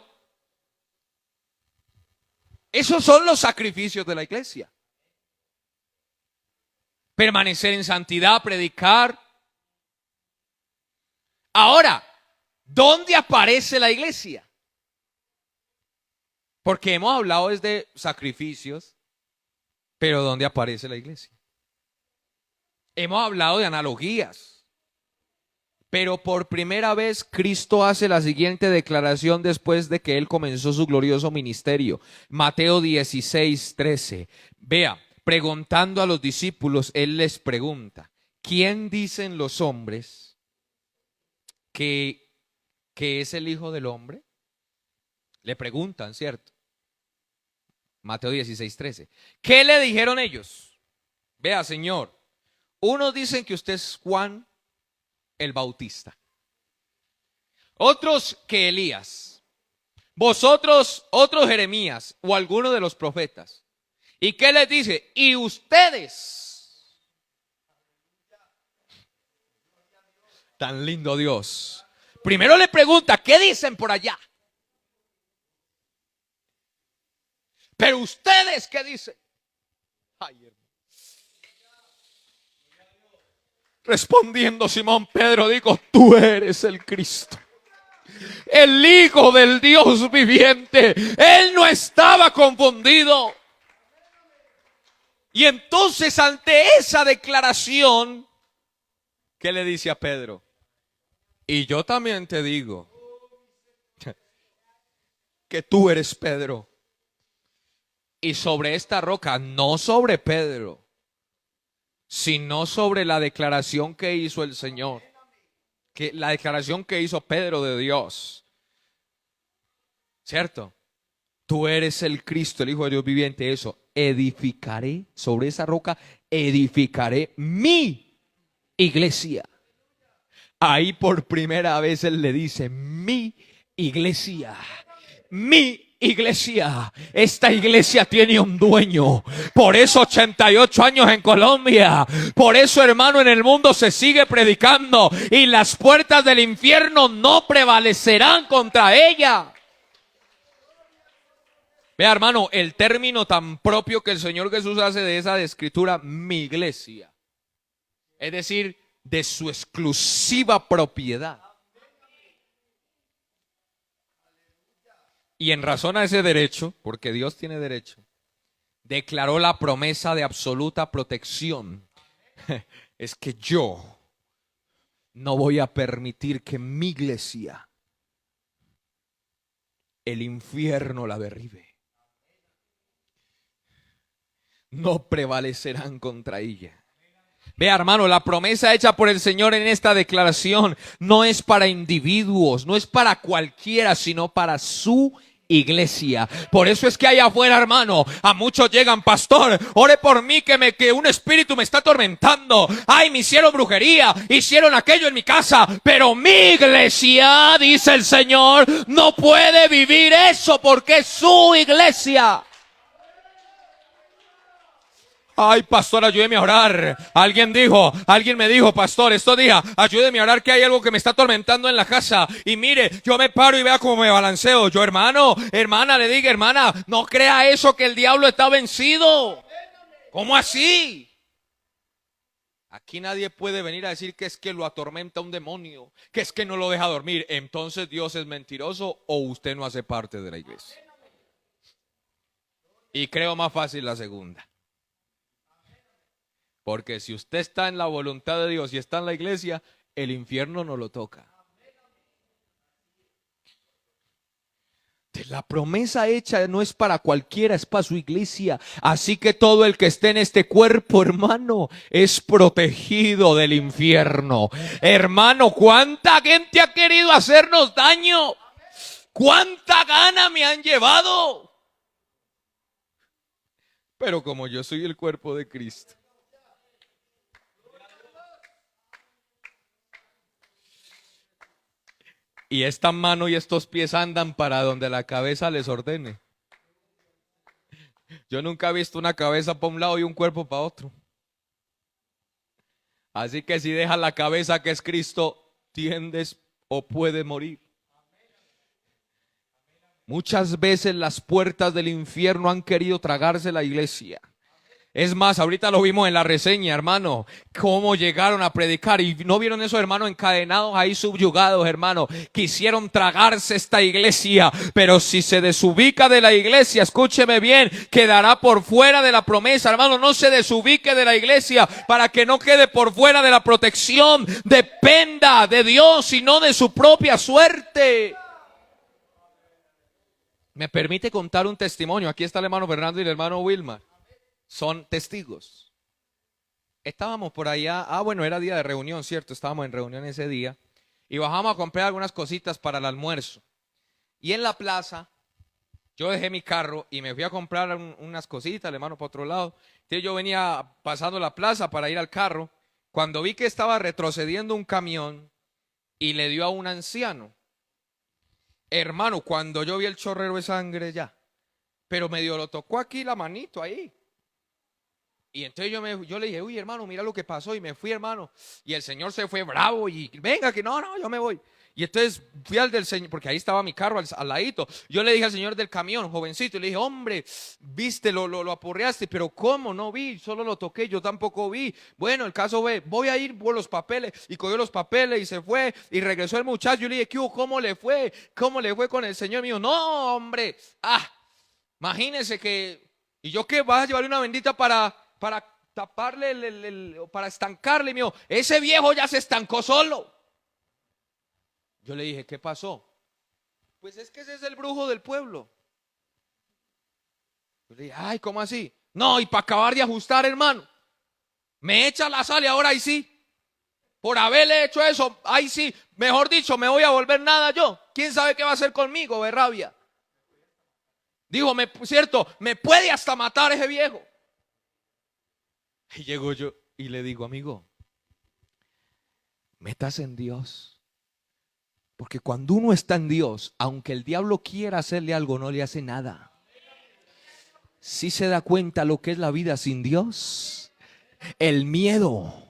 esos son los sacrificios de la iglesia. Permanecer en santidad, predicar. Ahora, ¿dónde aparece la iglesia? Porque hemos hablado desde sacrificios, pero ¿dónde aparece la iglesia? Hemos hablado de analogías, pero por primera vez Cristo hace la siguiente declaración después de que Él comenzó su glorioso ministerio. Mateo 16, 13. Vea. Preguntando a los discípulos, Él les pregunta, ¿quién dicen los hombres que es el Hijo del Hombre? Le preguntan, ¿cierto? Mateo 16, 13. ¿Qué le dijeron ellos? Vea, Señor, unos dicen que usted es Juan el Bautista. Otros que Elías. Vosotros, otros Jeremías o alguno de los profetas. ¿Y qué les dice? Y ustedes. Tan lindo Dios. Primero le pregunta, ¿qué dicen por allá? Pero ustedes, ¿qué dicen? Ay, hermano. Respondiendo Simón Pedro dijo: tú eres el Cristo, el Hijo del Dios viviente. Él no estaba confundido. Y entonces, ante esa declaración, ¿qué le dice a Pedro? Y yo también te digo que tú eres Pedro, y sobre esta roca, no sobre Pedro, sino sobre la declaración que hizo el Señor, que la declaración que hizo Pedro de Dios, ¿cierto? Tú eres el Cristo, el Hijo de Dios viviente. Eso, edificaré sobre esa roca, edificaré mi iglesia. Ahí por primera vez él le dice: mi iglesia, mi iglesia. Esta iglesia tiene un dueño. Por eso 88 años en Colombia. Por eso, hermano, en el mundo se sigue predicando y las puertas del infierno no prevalecerán contra ella. Vea, hermano, el término tan propio que el Señor Jesús hace de esa escritura, mi iglesia, es decir, de su exclusiva propiedad. Y en razón a ese derecho, porque Dios tiene derecho, declaró la promesa de absoluta protección. Es que yo no voy a permitir que mi iglesia, el infierno la derribe. No prevalecerán contra ella. Vea, hermano, la promesa hecha por el Señor en esta declaración no es para individuos, no es para cualquiera, sino para su iglesia. Por eso es que allá afuera, hermano, a muchos llegan: pastor, ore por mí que un espíritu me está atormentando. Ay, me hicieron brujería, hicieron aquello en mi casa, pero mi iglesia, dice el Señor, no puede vivir eso porque es su iglesia. Ay, pastor, ayúdeme a orar. Alguien me dijo, pastor, estos días, ayúdeme a orar que hay algo que me está atormentando en la casa. Y mire, yo me paro y vea cómo me balanceo. Yo, hermana, le digo: hermana, no crea eso, que el diablo está vencido. ¿Cómo así? Aquí nadie puede venir a decir que es que lo atormenta un demonio, que es que no lo deja dormir. Entonces Dios es mentiroso o usted no hace parte de la iglesia. Y creo más fácil la segunda. Porque si usted está en la voluntad de Dios y está en la iglesia, el infierno no lo toca. La promesa hecha no es para cualquiera, es para su iglesia. Así que todo el que esté en este cuerpo, hermano, es protegido del infierno. Hermano, ¿cuánta gente ha querido hacernos daño? ¿Cuánta gana me han llevado? Pero como yo soy el cuerpo de Cristo, y esta mano y estos pies andan para donde la cabeza les ordene. Yo nunca he visto una cabeza para un lado y un cuerpo para otro. Así que si dejas la cabeza, que es Cristo, tiendes o puedes morir. Muchas veces las puertas del infierno han querido tragarse la iglesia. Es más, ahorita lo vimos en la reseña, hermano, cómo llegaron a predicar y no vieron esos hermanos encadenados ahí, subyugados, hermano. Quisieron tragarse esta iglesia, pero si se desubica de la iglesia, escúcheme bien, quedará por fuera de la promesa, hermano. No se desubique de la iglesia para que no quede por fuera de la protección. Dependa de Dios y no de su propia suerte. ¿Me permite contar un testimonio? Aquí está el hermano Fernando y el hermano Wilmar. Son testigos. Estábamos por allá, bueno, era día de reunión, ¿cierto? Estábamos en reunión ese día y bajamos a comprar algunas cositas para el almuerzo. Y en la plaza, yo dejé mi carro y me fui a comprar unas cositas, el hermano para otro lado. Entonces yo venía pasando la plaza para ir al carro, cuando vi que estaba retrocediendo un camión y le dio a un anciano. Hermano, cuando yo vi el chorrero de sangre ya, pero medio lo tocó aquí la manito ahí. Y entonces yo le dije: uy, hermano, mira lo que pasó. Y me fui, hermano. Y el señor se fue bravo y venga, que no, yo me voy. Y entonces fui al del señor, porque ahí estaba mi carro al ladito. Yo le dije al señor del camión, jovencito, y le dije, hombre, viste, lo aporreaste, pero ¿cómo? No vi, solo lo toqué, yo tampoco vi. Bueno, el caso ve, voy a ir por los papeles. Y cogió los papeles y se fue. Y regresó el muchacho. Yo le dije, ¿qué hubo? ¿Cómo le fue? ¿Cómo le fue con el señor mío? No, hombre, imagínense que, ¿y yo qué? ¿Vas a llevarle una bendita para taparle, para estancarle? Mío, ese viejo ya se estancó solo. Yo le dije, ¿qué pasó? Pues es que ese es el brujo del pueblo. Yo le dije, ay, ¿cómo así? No, y para acabar de ajustar, hermano, me echa la sal y ahora ahí sí. Por haberle hecho eso, ahí sí. Mejor dicho, me voy a volver nada yo. ¿Quién sabe qué va a hacer conmigo, de rabia? Dijo, cierto, me puede hasta matar ese viejo. Y llego yo y le digo, amigo, metas en Dios. Porque cuando uno está en Dios, aunque el diablo quiera hacerle algo, no le hace nada. ¿Sí se da cuenta lo que es la vida sin Dios? El miedo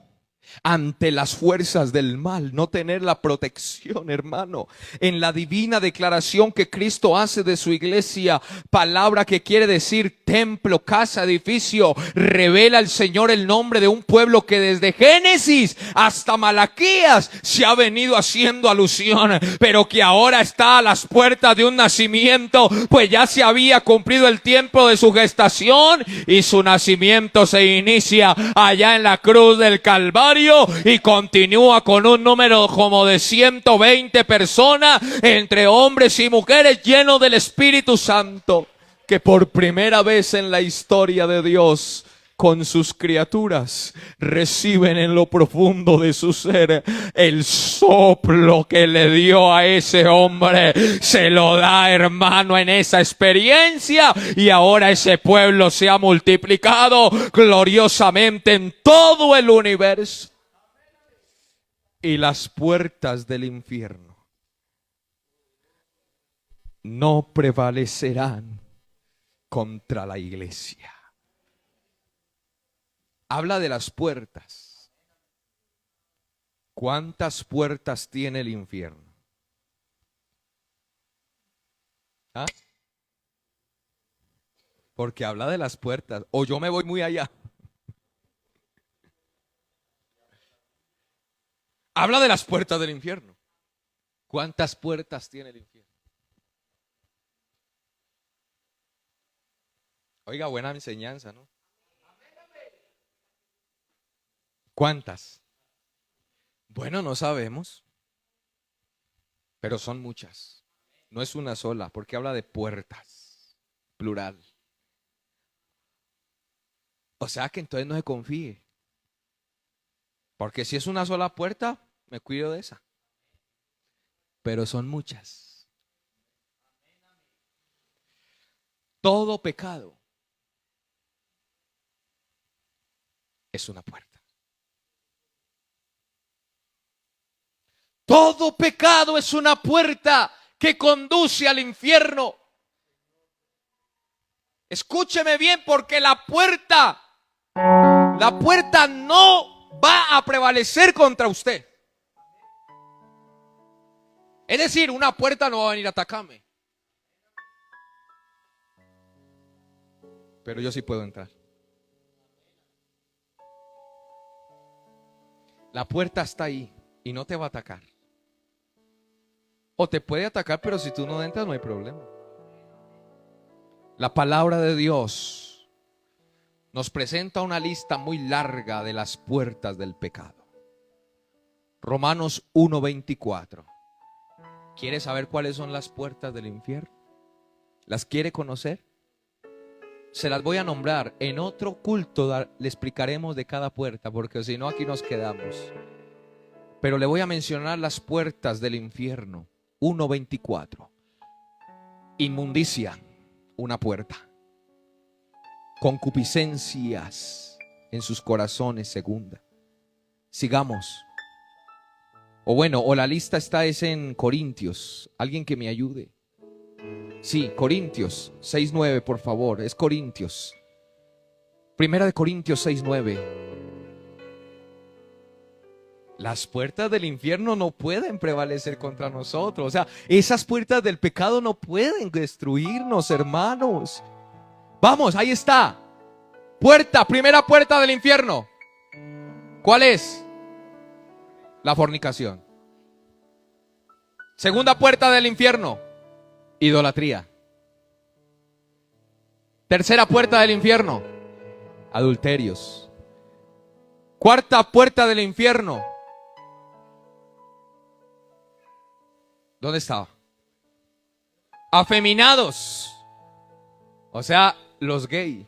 ante las fuerzas del mal, no tener la protección, hermano, en la divina declaración que Cristo hace de su iglesia, palabra que quiere decir templo, casa, edificio, revela el Señor el nombre de un pueblo que desde Génesis hasta Malaquías se ha venido haciendo alusión, pero que ahora está a las puertas de un nacimiento, pues ya se había cumplido el tiempo de su gestación y su nacimiento se inicia allá en la cruz del Calvario. Y continúa con un número como de 120 personas, entre hombres y mujeres, llenos del Espíritu Santo, que por primera vez en la historia de Dios, con sus criaturas, reciben en lo profundo de su ser el soplo que le dio a ese hombre. Se lo da, hermano, en esa experiencia, y ahora ese pueblo se ha multiplicado gloriosamente en todo el universo. Y las puertas del infierno no prevalecerán contra la iglesia. Habla de las puertas. ¿Cuántas puertas tiene el infierno? Porque habla de las puertas. O yo me voy muy allá. Habla de las puertas del infierno. ¿Cuántas puertas tiene el infierno? Oiga, buena enseñanza, ¿no? ¿Cuántas? Bueno, no sabemos, pero son muchas. No es una sola, porque habla de puertas, plural. O sea que entonces no se confíe. Porque si es una sola puerta, me cuido de esa. Pero son muchas. Todo pecado es una puerta. Todo pecado es una puerta que conduce al infierno. Escúcheme bien, porque la puerta no va a prevalecer contra usted. Es decir, una puerta no va a venir a atacarme. Pero yo sí puedo entrar. La puerta está ahí y no te va a atacar. O te puede atacar, pero si tú no entras no hay problema. La palabra de Dios nos presenta una lista muy larga de las puertas del pecado. Romanos 1:24. ¿Quiere saber cuáles son las puertas del infierno? ¿Las quiere conocer? Se las voy a nombrar. En otro culto le explicaremos de cada puerta, porque si no aquí nos quedamos. Pero le voy a mencionar las puertas del infierno. 1:24. Inmundicia, una puerta. Concupiscencias en sus corazones, segunda. Sigamos. O la lista es en Corintios. Alguien que me ayude. Sí, Corintios 6:9, por favor. Es Corintios. Primera de Corintios 6:9. Las puertas del infierno no pueden prevalecer contra nosotros. O sea, esas puertas del pecado no pueden destruirnos, hermanos. Vamos, ahí está. Primera puerta del infierno. ¿Cuál es? La fornicación. Segunda puerta del infierno, idolatría. Tercera puerta del infierno, adulterios. Cuarta puerta del infierno. ¿Dónde estaba? Afeminados. O sea, los gay.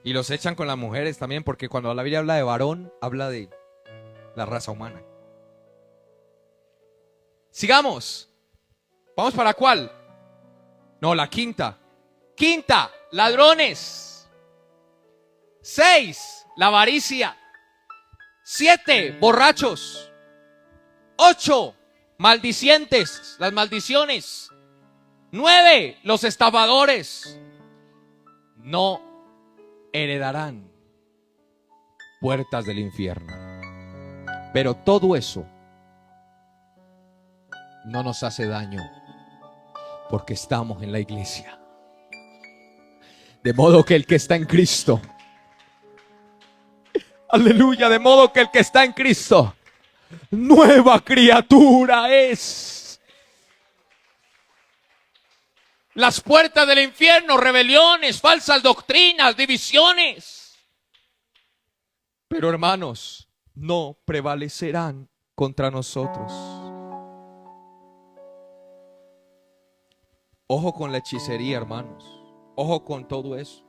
Y los echan con las mujeres también, porque cuando la Biblia habla de varón, habla de la raza humana. Sigamos. ¿Vamos para cuál? No, la quinta. Quinta, ladrones. 6, la avaricia. 7, borrachos. 8, maldicientes, las maldiciones. 9, los estafadores. No heredarán puertas del infierno. Pero todo eso no nos hace daño, porque estamos en la iglesia. De modo que el que está en Cristo, aleluya, de modo que el que está en Cristo, nueva criatura es. Las puertas del infierno, rebeliones, falsas doctrinas, divisiones. Pero hermanos, no prevalecerán contra nosotros. Ojo con la hechicería, hermanos. Ojo con todo eso.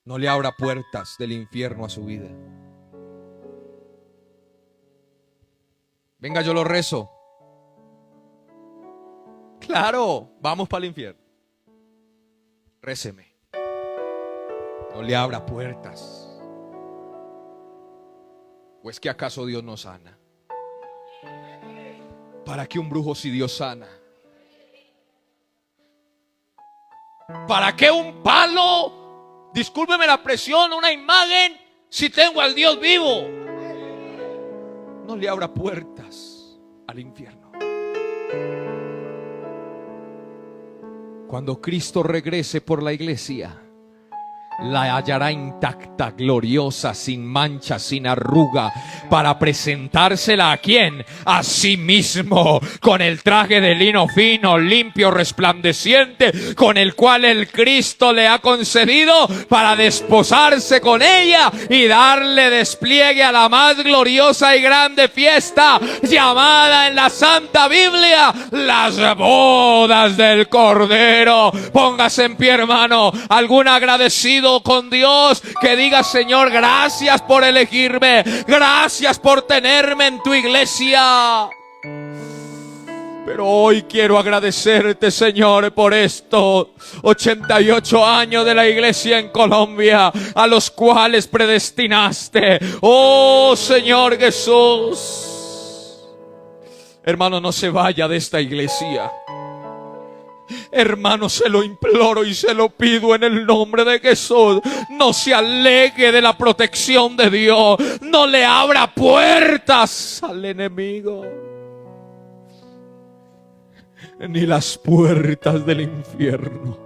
No le abra puertas del infierno a su vida. Venga, yo lo rezo. Claro, vamos para el infierno. Réceme. No le abra puertas. ¿O es que acaso Dios no sana? ¿Para qué un brujo si Dios sana? ¿Para qué un palo? Discúlpeme la presión, una imagen, si tengo al Dios vivo. No le abra puertas al infierno. Cuando Cristo regrese por la iglesia, la hallará intacta, gloriosa, sin mancha, sin arruga, para presentársela ¿a quién? A sí mismo, con el traje de lino fino, limpio, resplandeciente, con el cual el Cristo le ha concedido para desposarse con ella y darle despliegue a la más gloriosa y grande fiesta llamada en la Santa Biblia las bodas del Cordero. Póngase en pie, hermano. Algún agradecido con Dios que diga: Señor, gracias por elegirme, gracias por tenerme en tu iglesia. Pero hoy quiero agradecerte, Señor, por estos 88 años de la iglesia en Colombia, a los cuales predestinaste. Oh, Señor Jesús. Hermano, no se vaya de esta iglesia. Hermano, se lo imploro y se lo pido en el nombre de Jesús. No se aleje de la protección de Dios. No le abra puertas al enemigo, ni las puertas del infierno.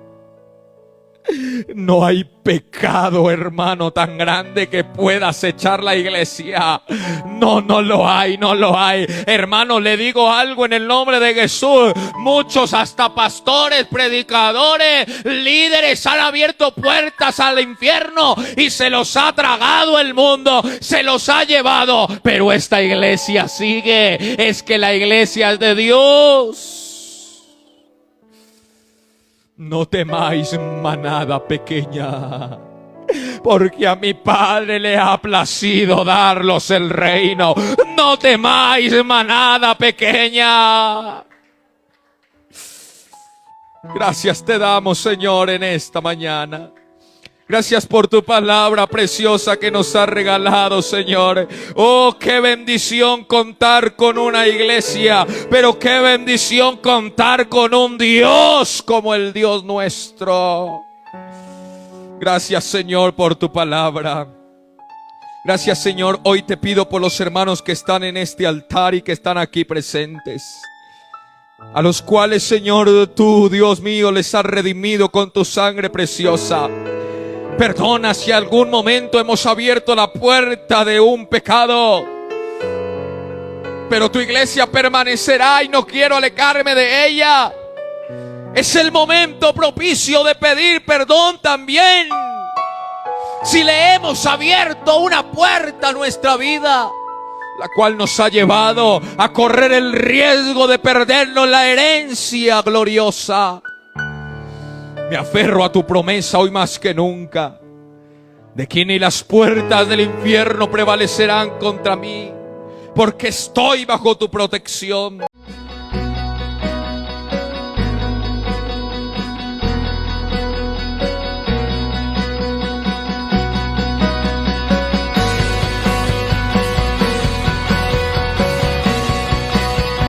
No hay pecado, hermano, tan grande que pueda acechar la iglesia. No, no lo hay, no lo hay. Hermano, le digo algo en el nombre de Jesús. Muchos, hasta pastores, predicadores, líderes, han abierto puertas al infierno y se los ha tragado el mundo, se los ha llevado. Pero esta iglesia sigue. Es que la iglesia es de Dios. No temáis, manada pequeña, porque a mi Padre le ha placido darlos el reino. No temáis, manada pequeña. Gracias te damos, Señor, en esta mañana. Gracias por tu palabra preciosa que nos ha regalado, Señor. Oh, qué bendición contar con una iglesia, pero qué bendición contar con un Dios como el Dios nuestro. Gracias, Señor, por tu palabra. Gracias, Señor. Hoy te pido por los hermanos que están en este altar y que están aquí presentes, a los cuales, Señor, tú, Dios mío, les has redimido con tu sangre preciosa. Perdona si algún momento hemos abierto la puerta de un pecado, pero tu iglesia permanecerá y no quiero alejarme de ella. Es el momento propicio de pedir perdón también. Si le hemos abierto una puerta a nuestra vida, la cual nos ha llevado a correr el riesgo de perdernos la herencia gloriosa, me aferro a tu promesa hoy más que nunca, de que ni las puertas del infierno prevalecerán contra mí, porque estoy bajo tu protección.